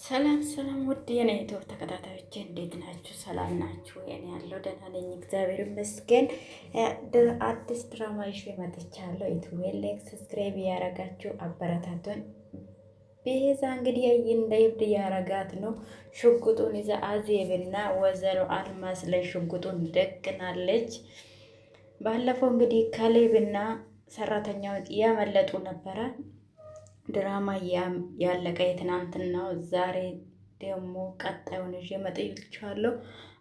ሰላም ሰላም፣ ውድ የኔ ዩቲዩብ ተከታታዮች እንዴት ናችሁ? ሰላም ናችሁ? እኔ ያለው ደህና ነኝ፣ እግዚአብሔር ይመስገን። አዲስ ድራማ ይዤ መጥቻለሁ። ዩቲዩብ ላይክ፣ ሰብስክራይብ እያረጋችሁ አበረታቱን። ቤዛ እንግዲህ እንደ ይብድ እያረጋት ነው። ሽጉጡን ይዛ አዜብና ወይዘሮ አልማዝ ላይ ሽጉጡን ደቅናለች። ባለፈው እንግዲህ ካሌብና ሰራተኛው እያመለጡ ነበረ። ድራማ ያለቀ የትናንትናው። ዛሬ ደግሞ ቀጣዩን ይዤ መጥቻለሁ።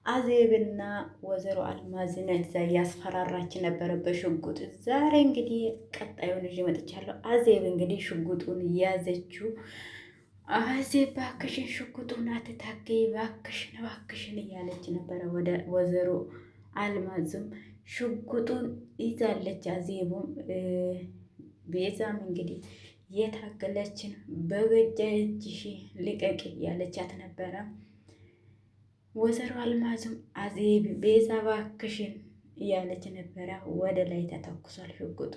አዜብና ወይዘሮ አልማዝን እዛ እያስፈራራች ነበረ በሽጉጥ። ዛሬ እንግዲህ ቀጣዩን ይዤ መጥቻለሁ። አዜብ እንግዲህ ሽጉጡን እያዘችው። አዜብ ባክሽን ሽጉጡን አትታገይ፣ ባክሽን ባክሽን እያለች ነበረ። ወደ ወይዘሮ አልማዝም ሽጉጡን ይዛለች። አዜቡም ቤዛም እንግዲህ የታገለችን በገጃ እጅሽ ልቀቂ ያለቻት ነበረ። ወይዘሮ አልማዝም አዜብ ቤዛ ባክሽን እያለች ነበረ። ወደ ላይ ተተኩሷል ሽጉጡ።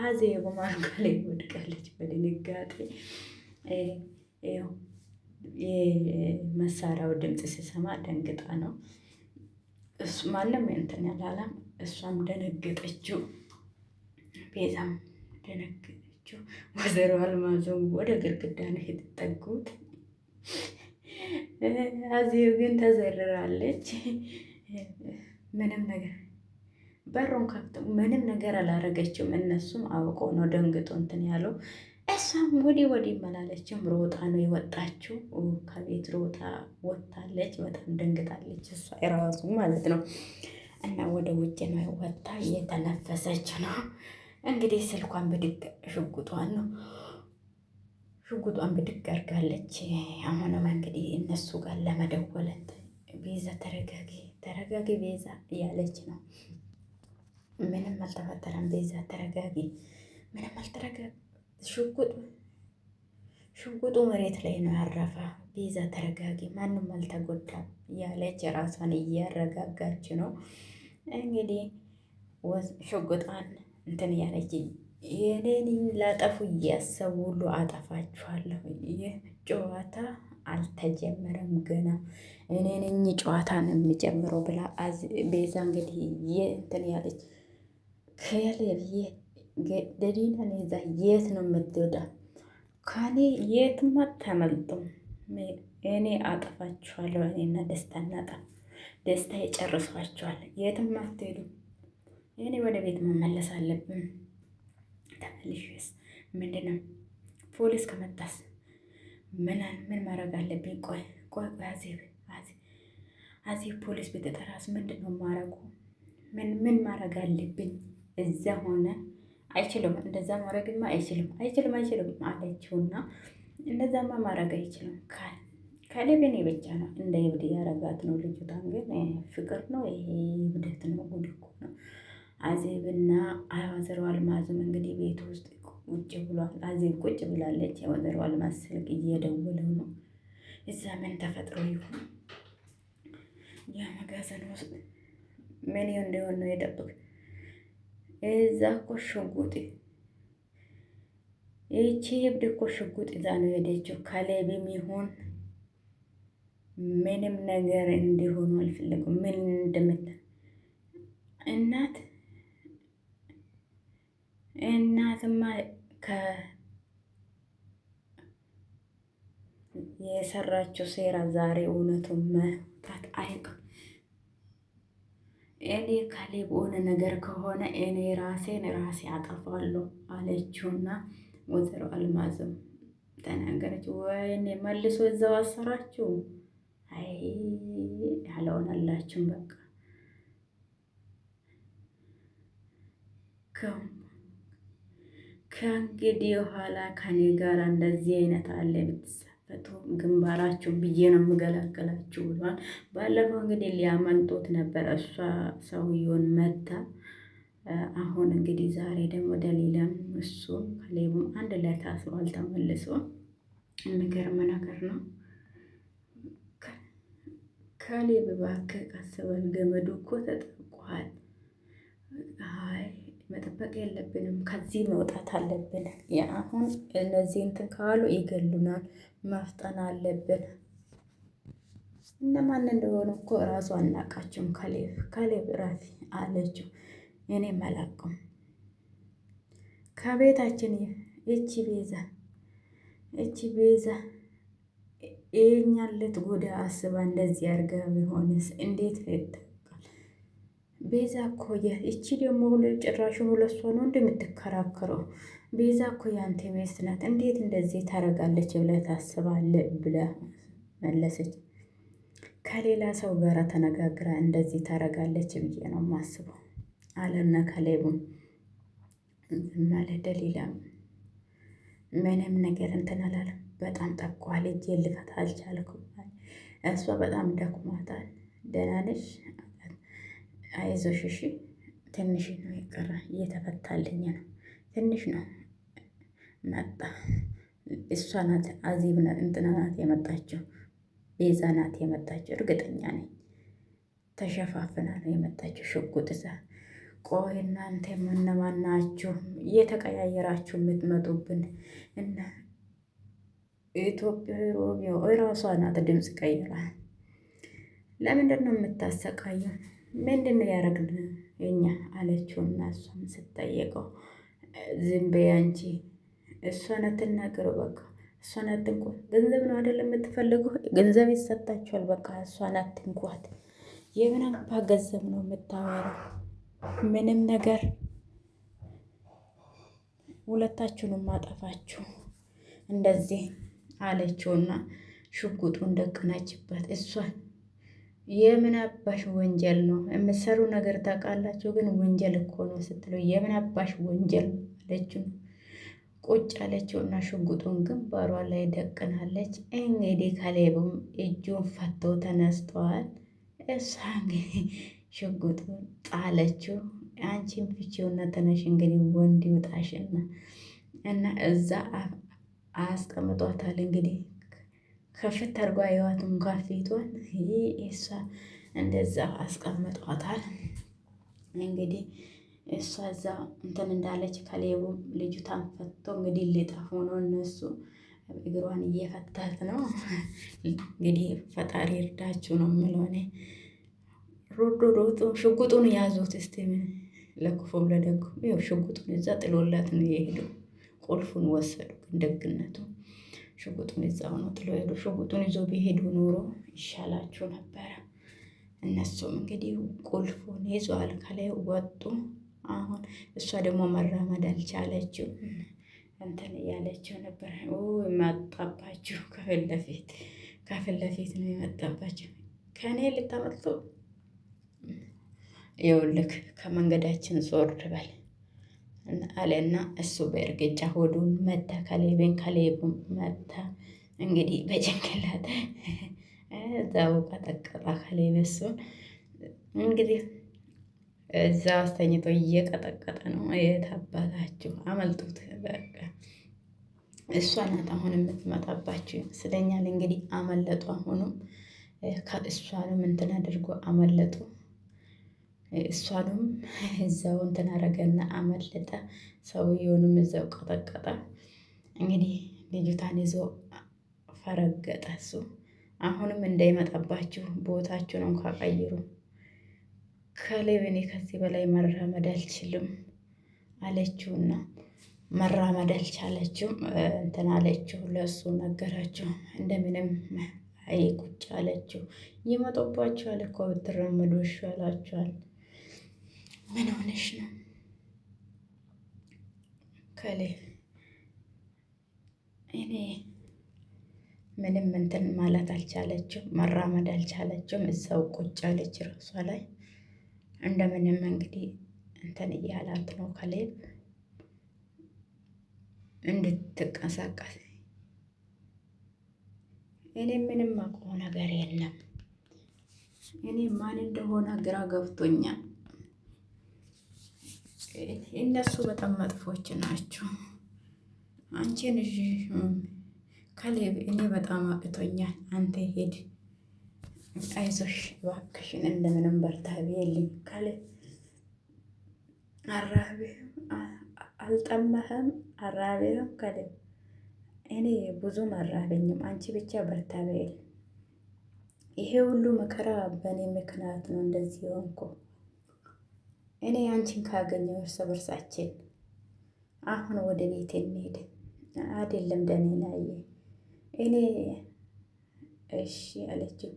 አዜብ አልጋ ላይ ወድቃለች በድንጋጤ። የመሳሪያው ድምፅ ሲሰማ ደንግጣ ነው። እሱ ማንም እንትን ያላለም፣ እሷም ደነገጠችው። ቤዛም ደነገጠችው። ወይዘሮ አልማዝም ወደ ግድግዳ ነው የተጠጉት። አዜብ ግን ተዘርራለች። ምንም ነገር በሩን ከፍተው ምንም ነገር አላረገችም። እነሱም አውቆ ነው ደንግጦ እንትን ያለው። እሷም ወዲህ መላለችም ሮጣ ነው የወጣችው። ከቤት ሮጣ ወጥታለች። በጣም ደንግጣለች እሷ የራሱ ማለት ነው። እና ወደ ውጭ ነው ወጥታ እየተነፈሰች ነው። እንግዲህ ስልኳን ብድግ ሽጉጧን ብድግ አድርጋለች። አሁንም እንግዲህ እነሱ ጋር ለመደወል ቤዛ ተረጋጊ ቤዛ እያለች ነው። ምንም አልተፈጠረም ቤዛ ተረጋጊ፣ ምንም አልተረጋጊ። ሽጉጡ መሬት ላይ ነው ያረፈ። ቤዛ ተረጋጊ፣ ማንም አልተጎዳም እያለች ራሷን እያረጋጋች ነው። እንግዲህ ሽጉጧን እንትን እያለች የኔን ላጠፉ እያሰቡ ሁሉ አጠፋችኋለሁ። ይህ ጨዋታ አልተጀመረም ገና፣ እኔ ነኝ ጨዋታን የሚጀምረው ብላ ቤዛ እንግዲህ እንትን ያለች ደዲናን ይዛ የት ነው የምትወዳ? ከኔ የትም አታመልጡም። እኔ አጠፋችኋለሁ። እኔና ደስታ ደስታ ይጨርሷችኋል። የትም አትሄዱም። እኔ ወደ ቤት መመለስ አለብን። ተመልሼስ ምንድን ነው ፖሊስ ከመጣስ ምን ማድረግ አለብኝ? ቆይ አዜብ ፖሊስ ብትጠራስ ምንድን ነው ማረጉ? ምን ማድረግ አለብኝ? እዛ ሆነ አይችልም፣ እንደዛ ማድረግማ አይችልም አለችውና እንደዛማ ማድረግ አይችልም ካሌብን ብቻ ነው እንደ ይብድ ያረጋት ነው። ልጅቷን ግን ፍቅር ነው ይሄ ይብደት ነው፣ ጉድ እኮ ነው። አዜብና ወይዘሮ አልማዝም እንግዲህ ቤት ውስጥ ቁጭ ብሏል። አዜብ ቁጭ ብላለች። ወይዘሮ አልማዝ ስልክ እየደወለው ነው። እዛ ምን ተፈጥሮ ይሆን? የመጋዘን ውስጥ ምን እንደሆነ ነው የጠብቅ። እዛ እኮ ሽጉጥ፣ ይቺ ይብድ እኮ ሽጉጥ ይዛ ነው ሄደችው። ካሌብም ይሁን ምንም ነገር እንዲሆኑ አልፈለጉም። ምን እንደምታ እናትማ የሰራችው ሴራ ዛሬ እውነቱን መውጣት አይቀርም። እኔ ካሌብ ሆነ ነገር ከሆነ እኔ ራሴ አጠፋለሁ አለችውና ወይዘሮ አልማዝም ተናገረች። ወይኔ መልሶ እዛው አሰራችሁ። አይ ያለውናላችሁ በቃ ከእንግዲህ በኋላ ከኔ ጋር እንደዚህ አይነት አለ ብትሳፈጡ ግንባራችሁ ብዬ ነው የምገላገላችሁ ብሏል። ባለፈው እንግዲህ ሊያመልጡት ነበር፣ እሷ ሰውየውን መታ። አሁን እንግዲህ ዛሬ ደግሞ ደሊላም እሱ ካሌብም አንድ ላይ ታስሯል ተመልሶ። የሚገርም ነገር ነው። ካሌብ እባክህ ቀስ በል፣ ገመዱ እኮ ተጠቋል። አይ መጠበቅ የለብንም፣ ከዚህ መውጣት አለብን። አሁን እነዚህ እንትን ካሉ ይገሉናል፣ መፍጠን አለብን እነማን እንደሆኑ እኮ እራሱ አናቃቸውም። ካሌብ ራፊ አለችው። እኔ አላውቅም ከቤታችን እቺ ቤዛ የኛን ልትጎዳ አስባ እንደዚህ አድርጋ ቢሆንስ እንዴት ይታወቃል? ቤዛ እኮ እቺ ደግሞ ጭራሹን ሁለሷ ነው እንደምትከራከረው። ቤዛ እኮ ያንተ ሚስት ናት፣ እንዴት እንደዚህ ታደርጋለች ብለህ ታስባለህ? ብለህ መለሰች። ከሌላ ሰው ጋር ተነጋግራ እንደዚህ ታደርጋለች ብዬ ነው የማስበው አለና ካሌብም ማለት ደሊላም ምንም ነገር እንትን አላለም። በጣም ጠቋል። እጄ ልፈታ አልቻልኩም። እሷ በጣም ደክሟታል። ደህና ነሽ? አይዞሽ እሺ፣ ትንሽ ነው የቀረ፣ እየተፈታልኝ ነው፣ ትንሽ ነው መጣ። እሷ ናት አዚብ እንትና ናት የመጣችው፣ ቤዛ ናት የመጣችው፣ እርግጠኛ ነኝ። ተሸፋፍና ነው የመጣችው ሽጉጥ ይዛ። ቆይ እናንተ እነማን ናችሁ እየተቀያየራችሁ የምትመጡብን? እና ኢትዮጵያ ሮሚዮ እራሷ ናት ድምፅ ቀይራ። ለምንድን ነው የምታሰቃየው? ምንድን ነው ያደረግን እኛ አለችውና እሷም ስጠየቀው ዝም በይ አንቺ፣ እሷን አትናገረው፣ በቃ እሷን አትንኳት። ገንዘብ ነው አይደል የምትፈልገው? ገንዘብ ይሰጣችኋል፣ በቃ እሷን አትንኳት። የምን አባ ገንዘብ ነው የምታወራው? ምንም ነገር ሁለታችሁንም ማጠፋችሁ እንደዚህ አለችውና ሽጉጡን ደቅናችበት። እሷን የምን አባሽ ወንጀል ነው የምትሰሩ ነገር ታውቃላችሁ፣ ግን ወንጀል እኮ ነው ስትለው የምን አባሽ ወንጀል አለችው። ቁጭ አለችውና ሽጉጡን ግንባሯ ላይ ደቅናለች። እንግዲህ ካሌብም እጁን ፈቶ ተነስተዋል። እሷ እንግዲህ ሽጉጡን ጣለችው። አንቺን ፍቺውና ተነሽ እንግዲህ ወንድ ይውጣሽና እና እዛ አስቀምጧታል። እንግዲህ ከፍት አድርጓ ህይወት እንኳን ፊቷን ይህ እሷ እንደዛ አስቀምጧታል። እንግዲህ እሷ እዛ እንትን እንዳለች ከሌቡ ልጅቷን ፈቶ እንግዲህ ሊጠፉ ነው እነሱ። እግሯን እየፈታት ነው እንግዲህ። ፈጣሪ እርዳችሁ ነው የምለው እኔ። ሮጦ ሽጉጡን ያዙት እስቲ ምን ለክፉም ለደጉም። ይኸው ሽጉጡን እዛ ጥሎላት ነው የሄደው። ቁልፉን ወሰዱ። ደግነቱ ሽጉጡን እዛው ነው ጥሎ ሄዱ። ሽጉጡን ይዞ ቢሄዱ ኖሮ ይሻላችሁ ነበረ። እነሱም እንግዲህ ቁልፉን ይዟል። ከላይ ወጡ። አሁን እሷ ደግሞ መራመድ አልቻለችው። እንትን እያለችው ነበር። መጣባችሁ ከፊት ለፊት ነው የመጣባችሁ። ከእኔ ልታመልጡ ይኸውልህ ከመንገዳችን ዞር በል አለና እሱ በእርግጫ ሆዱን መታ። ካሌብን መታ እንግዲህ በጭንቅላት እዛው ቀጠቀጣ። ካሌብ እሱን እንግዲህ እዛ አስተኝቶ እየቀጠቀጠ ነው። የታባታችሁ አመልጡት፣ በቃ እሷ ናት አሁን የምትመጣባችሁ ይመስለኛል። እንግዲህ አመለጡ። አሁንም እሷንም እንትን አድርጎ አመለጡ። እሷንም እዛው እንትን አረገና አመለጠ። ሰውየውንም እዛው ቀጠቀጠ። እንግዲህ ልጅቷን ይዞ ፈረገጠ። እሱ አሁንም እንዳይመጣባችሁ ቦታችሁን እንኳ ቀይሩ። ካሌብ እኔ ከዚህ በላይ መራመድ አልችልም አለችውና መራመድ አልቻለችም። እንትን አለችው፣ ለእሱ ነገራቸው። እንደምንም አይ ቁጭ አለችው። ይመጡባችኋል እኮ ብትራመዱ ይሻላችኋል። ምን ሆነሽ ነው ካሌብ? እኔ ምንም እንትን ማለት አልቻለችም፣ መራመድ አልቻለችም። እዛው ቁጭ አለች ራሷ ላይ። እንደምንም እንግዲህ እንትን እያላት ነው ካሌብ እንድትቀሳቀስ። እኔ ምንም አውቀው ነገር የለም። እኔ ማን እንደሆነ ግራ ገብቶኛል። እነሱ በጣም መጥፎች ናቸው። አንቺን ካሌብ እኔ በጣም አቅቶኛል። አንተ ሄድ፣ አይዞሽ እባክሽን፣ እንደምንም በርታ በይልኝ ካሌብ። አልጠማህም? አራበህም ካሌብ? እኔ ብዙም አራበኝም። አንቺ ብቻ በርታ በይልኝ ይሄ ሁሉ መከራ በእኔ ምክንያት ነው እንደዚህ ሆንኩ። እኔ አንቺን ካገኘው እርስ በርሳችን አሁን ወደ ቤት እንሄድ አይደለም ደኔናዬ እኔ እሺ አለችው።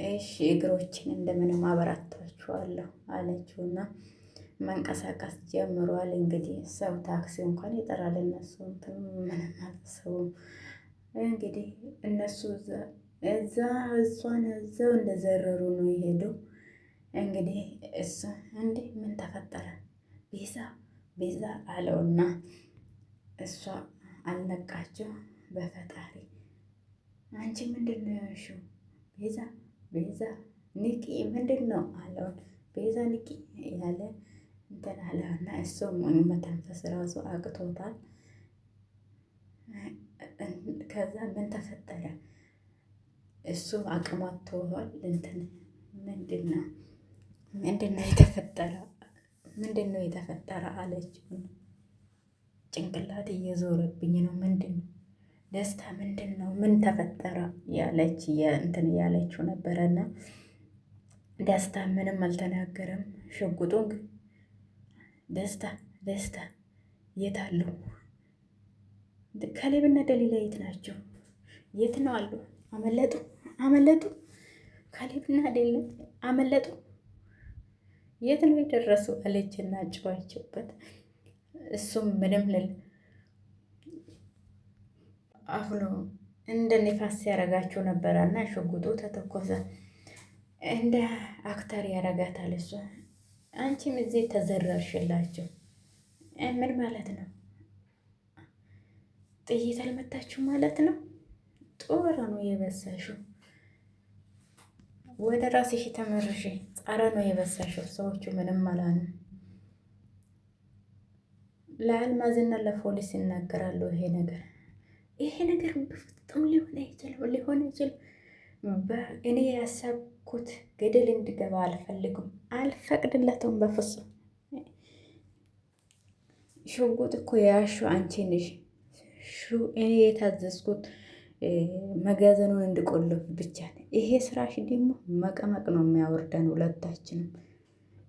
እሺ እግሮችን እንደምንም አበራታችኋለሁ አለችውና መንቀሳቀስ ጀምሯል። እንግዲህ ሰው ታክሲ እንኳን ይጠራል። እነሱ ምንም አልሰቡም። እንግዲህ እነሱ እሷን እዛው እንደዘረሩ ነው የሄደው። እንግዲህ እሱ እንዴ ምን ተፈጠረ ቤዛ ቤዛ አለውና እሷ አልነቃችው። በፈጣሪ አንቺ ምንድን ነው ያልሽው? ቤዛ ቤዛ ንቂ ምንድን ነው አለውን። ቤዛ ንቂ ያለ እንትን አለና እሱም መተንፈስ ራሱ አቅቶታል። ከዛ ምን ተፈጠረ? እሱ አቅማቶዋል። እንትን ምንድነው የተፈጠረ? ምንድነው የተፈጠረ አለችው። ጭንቅላት እየዞረብኝ ነው። ምንድን ደስታ ምንድን ነው? ምን ተፈጠረ? ያለች እንትን ያለችው ነበረና ደስታ ምንም አልተናገረም። ሽጉጡን ደስታ ደስታ የት አሉ? ካሌብና ደሊላ የት ናቸው? የት ነው አሉ? አመለጡ አመለጡ። ካሌብና ደሊላ አመለጡ። የት ነው የደረሱ? አለችና ጨዋችበት። እሱም ምንም ልል አሁኑ እንደ ንፋስ ያረጋቸው ነበረና ሽጉጡ ተተኮሰ። እንደ አክተር ያረጋታል እሷ። አንቺም እዚህ ተዘረርሽላቸው። ምን ማለት ነው? ጥይት አልመታችሁ ማለት ነው? ጦር ነው የበሳሽው። ወደ ራስሽ ተመርሽ። ጸረ ነው የበሳሽው። ሰዎቹ ምንም አላሉ። ለአልማዝና ለፖሊስ ይናገራሉ። ይሄ ነገር በፍጹም ሊሆን አይችልም። እኔ ያሰብኩት ገደል እንድገባ አልፈልግም፣ አልፈቅድለትም በፍጹም። ሽጉጥ እኮ ያሹ አንቺ ነሽ። እኔ የታዘዝኩት መጋዘኑን እንድቆልፍ ብቻ ነው። ይሄ ስራሽ ደግሞ መቀመቅ ነው የሚያወርደን ሁለታችንም።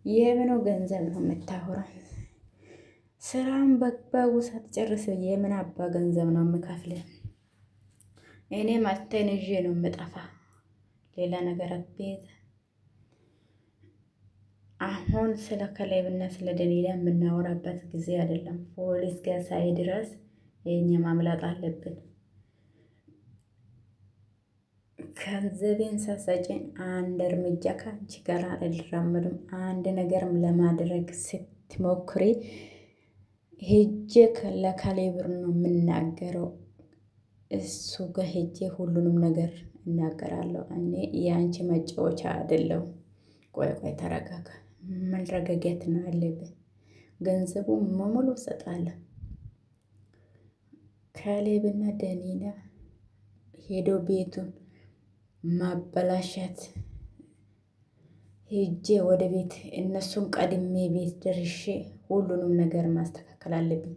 የምነው ገንዘብ ነው የምታወራ? ስራም በአግባቡ ሳትጨርስ የምን አባ ገንዘብ ነው የምከፍልህ? እኔ ማተን ይዤ ነው የምጠፋ። ሌላ ነገር አትቤት። አሁን ስለ ካሌብና ስለ ደሊላ የምናወራበት ጊዜ አይደለም። ፖሊስ ጋር ሳይደርስ የኛ ማምለጥ አለብን። ገንዘቤን ሳትሰጪኝ አንድ እርምጃ ከአንቺ ጋር አልራመድም። አንድ ነገርም ለማድረግ ስትሞክሪ ሄጄ ለካሌብ ነው የምናገረው። እሱ ጋር ሄጄ ሁሉንም ነገር እናገራለሁ። እኔ የአንቺ መጫወቻ አይደለሁም። ቆይ ተረጋጋ። መረጋጋት ነው ያለብን። ገንዘቡ በሙሉ እሰጣለሁ። ካሌብና ደሊላ ሄዶ ቤቱን ማበላሸት ሄጄ ወደ ቤት እነሱን ቀድሜ ቤት ደርሼ ሁሉንም ነገር ማስተካከል አለብኝ።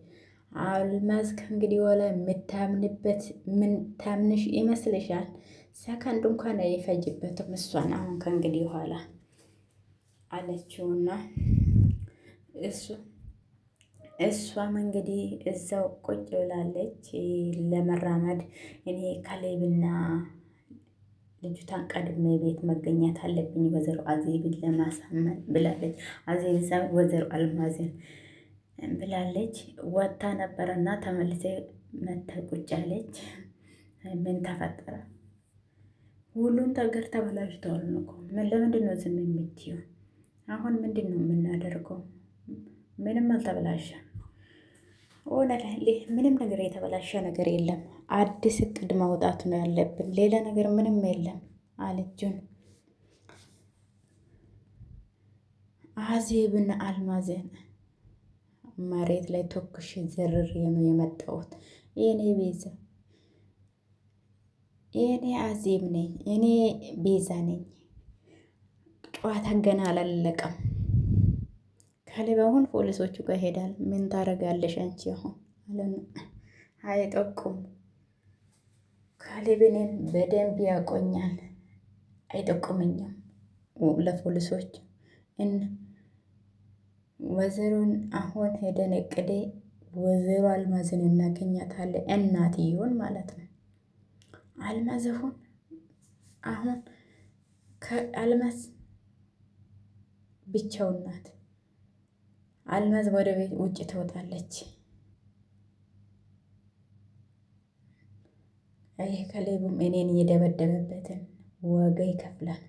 አልማዝ ከእንግዲህ በኋላ የምታምንበት ምን ታምንሽ ይመስልሻል? ሰከንድ እንኳን አይፈጅበትም እሷን አሁን ከእንግዲህ በኋላ አለችውና እሷም እንግዲህ እዛው ቁጭ ብላለች ለመራመድ። እኔ ካሌብና ልጅቷን ቀድሜ ቤት መገኘት አለብኝ ወይዘሮ አዜብን ለማሳመን ብላለች። አዜብ ዛ ወይዘሮ አልማዝን ብላለች። ወጥታ ነበረና ተመልሴ መታ ቁጭ አለች። ምን ተፈጠረ? ሁሉም ነገር ተበላሽተዋል እኮ። ለምንድን ነው ዝም የምትይው? አሁን ምንድን ነው የምናደርገው? ምንም አልተበላሸ ሆነ። ምንም ነገር የተበላሸ ነገር የለም። አዲስ እቅድ ማውጣት ነው ያለብን። ሌላ ነገር ምንም የለም አለችውን። አዜብና አልማዝን መሬት ላይ ተኩሽ ዘርር ነው የመጣሁት። የኔ ቤዛ፣ የኔ አዜብ ነኝ፣ እኔ ቤዛ ነኝ። ጨዋታ ገና አላለቀም። ካሌብ አሁን ፖሊሶቹ ጋር ሄዳል። ምን ታረጋለሽ አንቺ አሁን አለና አይጠቁም። ካሌብ እኔን በደንብ ያቆኛል። አይጠቁምኝም ለፖሊሶች ወይዘሮን አሁን ሄደን እቅዴ ወይዘሮ አልማዝን እናገኛታለን። እናትየውን ማለት ነው። አልማዝ አሁን ከአልማዝ ብቻውን ናት። አልማዝ ወደ ቤት ውጭ ትወጣለች። ይህ ከሌቡም እኔን እየደበደበበትን ዋጋ ይከፍላል።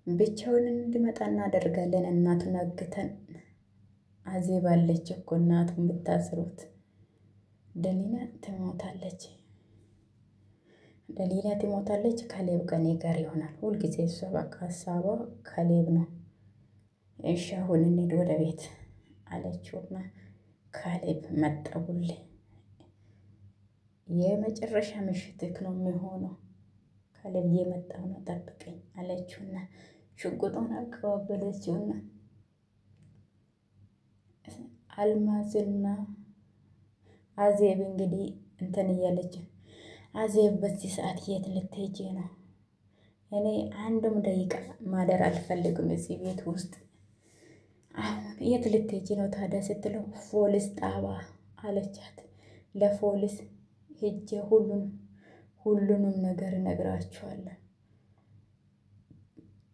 ብቻውን እንዲመጣ እናደርጋለን። እናቱን አግተን አዜብ አለች እኮ እናቱን ብታስሩት ደሊና ትሞታለች። ደሊላ ትሞታለች። ካሌብ ከኔ ጋር ይሆናል ሁልጊዜ። እሷ በቃ ሀሳቧ ካሌብ ነው። እሺ አሁን እንሂድ ወደ ቤት አለችውና ካሌብ መጠቡል የመጨረሻ ምሽትክ ነው የሚሆነው። ካሌብ እየመጣው ነው ጠብቀኝ አለችውና ሽጉጡን አቀባበለችውና አልማዝና አዜብ እንግዲህ እንትን እያለች አዜብ በዚህ ሰዓት የት ልትሄጂ ነው? እኔ አንድም ደቂቃ ማደር አልፈልግም እዚህ ቤት ውስጥ። አሁን የት ልትሄጂ ነው ታዲያ ስትለው ፖሊስ ጣባ አለቻት። ለፖሊስ ሄጄ ሁሉንም ነገር እነግራቸዋለሁ።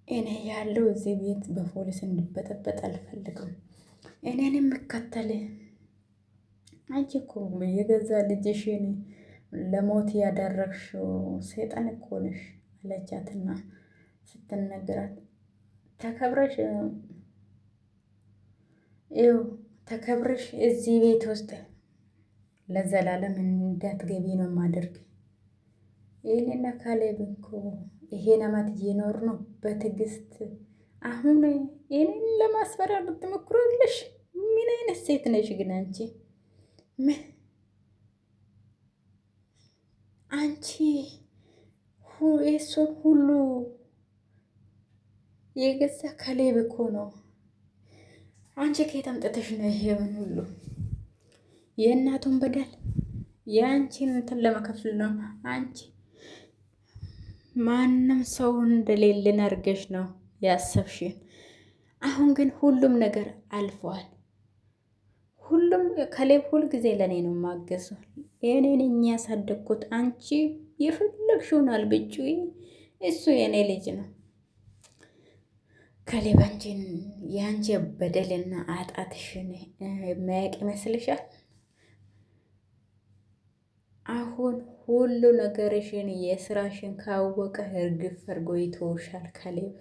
እኔ ያለው እዚህ ቤት በፖሊስ እንዲበጠበጥ አልፈልግም። እኔን የምከተል አንቺ እኮ የገዛ ልጅሽን ለሞት ያደረግሽው ሰይጣን እኮ ነሽ አለቻትና ስትነግራት ተከብረሽ እዚህ ቤት ውስጥ ለዘላለም እንዳትገቢ ነው የማደርግ። ይህንና ካሌብ እኮ ይሄን አመት እየኖር ነው በትዕግስት። አሁን ይህንን ለማስፈራራት ትሞክሪያለሽ? ምን አይነት ሴት ነሽ ግን አንቺ? አንቺ የእሱን ሁሉ የገዛ ካሌብ እኮ ነው። አንቺ ከየት አምጥተሽ ነው ይሄውን ሁሉ? የእናቱን በደል የአንቺን እንትን ለመከፍል ነው። አንቺ ማንም ሰው እንደሌለን አድርገሽ ነው ያሰብሽን። አሁን ግን ሁሉም ነገር አልፈዋል። ሁሉም ካሌብ ሁል ጊዜ ለእኔ ነው የማገዘው። የኔን እኛ ያሳደግኩት አንቺ የፈለግሽውን አልብጩ። እሱ የኔ ልጅ ነው። ካሌብ አንቺን የአንቺ በደልና አጣትሽን የሚያውቅ ይመስልሻል? አሁን ሁሉ ነገርሽን የስራሽን ካወቀ እርግፍ አድርጎ ይተውሻል ካሌብ።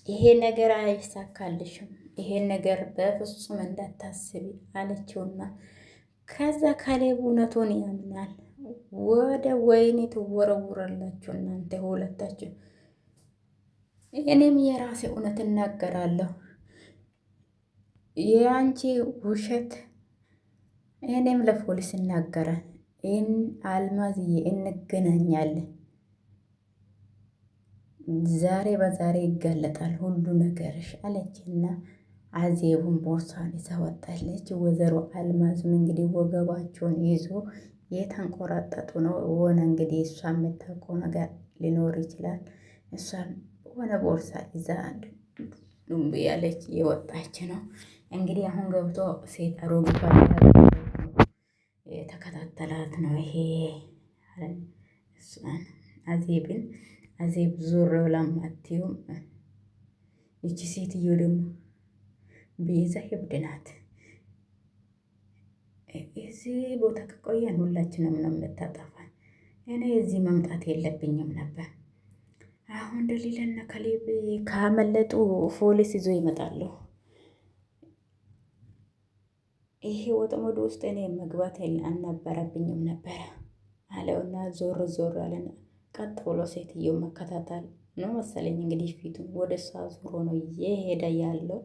ይሄ ነገር አይሳካልሽም፣ ይሄን ነገር በፍጹም እንዳታስቢ አለችውና ከዛ ካሌብ እውነቱን ያምናል። ወደ ወይኔ ትወረውራላችሁ እናንተ ሁለታችሁ። እኔም የራሴ እውነት እናገራለሁ። የአንቺ ውሸት እኔም ለፖሊስ እናገራል። አልማዝዬ እንገናኛለን። ዛሬ በዛሬ ይጋለጣል ሁሉ ነገርሽ አለችና አዜቡን ቦርሳን ይዛ ወጣለች። ወይዘሮ አልማዝም እንግዲህ ወገባቸውን ይዞ የተንቆራጠጡ ነው። ሆነ እንግዲህ እሷ የምታውቀው ነገር ሊኖር ይችላል። እሷም ሆነ ቦርሳ ይዛ ዱምብ ያለች የወጣች ነው። እንግዲህ አሁን ገብቶ ሴት አሮጊቷ የተከታተላት ነው። ይሄ አዜብን አዜብ ዞር ብላም አትዩም። ይቺ ሴትዮ ደግሞ ቤዛ እብድ ናት። እዚህ ቦታ ከቆየን ሁላችንም ነው የምታጠፋን። እኔ እዚህ መምጣት የለብኝም ነበር። አሁን ደሊላና ካሌብ ካመለጡ ፖሊስ ይዞ ይመጣሉ። ይሄ ወጥመድ ውስጥ እኔ መግባት አልነበረብኝም ነበረ አለውና ዞር ዞር አለና ቀጥ ብሎ ሴትየው መከታተል ነው መሰለኝ እንግዲህ ፊቱን ወደ እሷ ዞሮ ነው እየሄደ ያለው።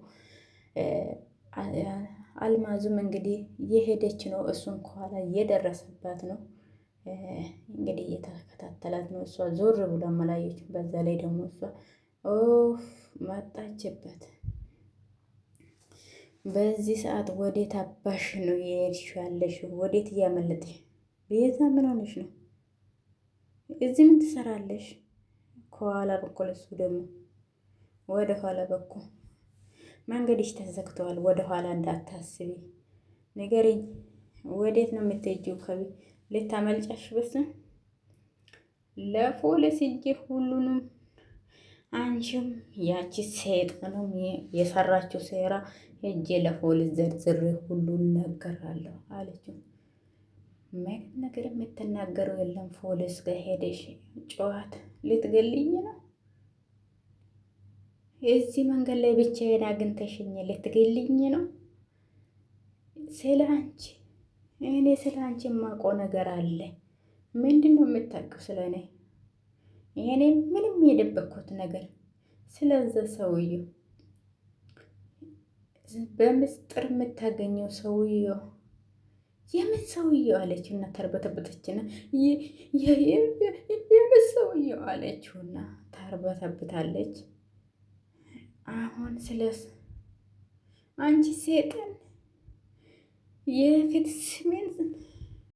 አልማዝም እንግዲህ እየሄደች ነው፣ እሱም ከኋላ እየደረሰባት ነው። እንግዲህ እየተከታተላት ነው። እሷ ዞር ብላ መላየች። በዛ ላይ ደግሞ እሷ ኦፍ መጣችበት። በዚህ ሰዓት ወዴት አባሽ ነው የሄድሽ ያለሽው? ወዴት እያመለጥሽ? ቤዛ ምን ሆነሽ ነው? እዚህ ምን ትሰራለሽ? ከኋላ በኩል እሱ ደግሞ ወደ ኋላ በኩል መንገድሽ ተዘግተዋል፣ ወደ ኋላ እንዳታስቢ ንገሪኝ። ወዴት ነው የምትሄጂው? ከቤት ልታመልጫሽ? በስ ለፖሊስ እጄ ሁሉንም አንቺም ያቺ ሰይጣኑም የሰራችው ሴራ ሄጄ ለፖሊስ ዘርዝሬ ሁሉን ነገራለሁ አለችው። ምን ነገር የምትናገረው የለም። ፖሊስ ጋር ሄደሽ ጨዋት ልትገልኝ ነው? እዚህ መንገድ ላይ ብቻዬን አግኝተሽኝ ልትገልኝ ነው? ስለ አንቺ እኔ ስለ አንቺ የማውቀው ነገር አለ። ምንድን ነው የምታውቀው ስለ እኔ? እኔ ምንም የደበቅኩት ነገር ስለዛ ሰውዬው በምስጢር የምታገኘው ሰውዬው የምን ሰውዬው አለችውና ተርበተበተችና የምን ሰውዬው አለችውና ተርበተብታለች። አሁን ስለስ አንቺ ሴጣን የፊት ስሜን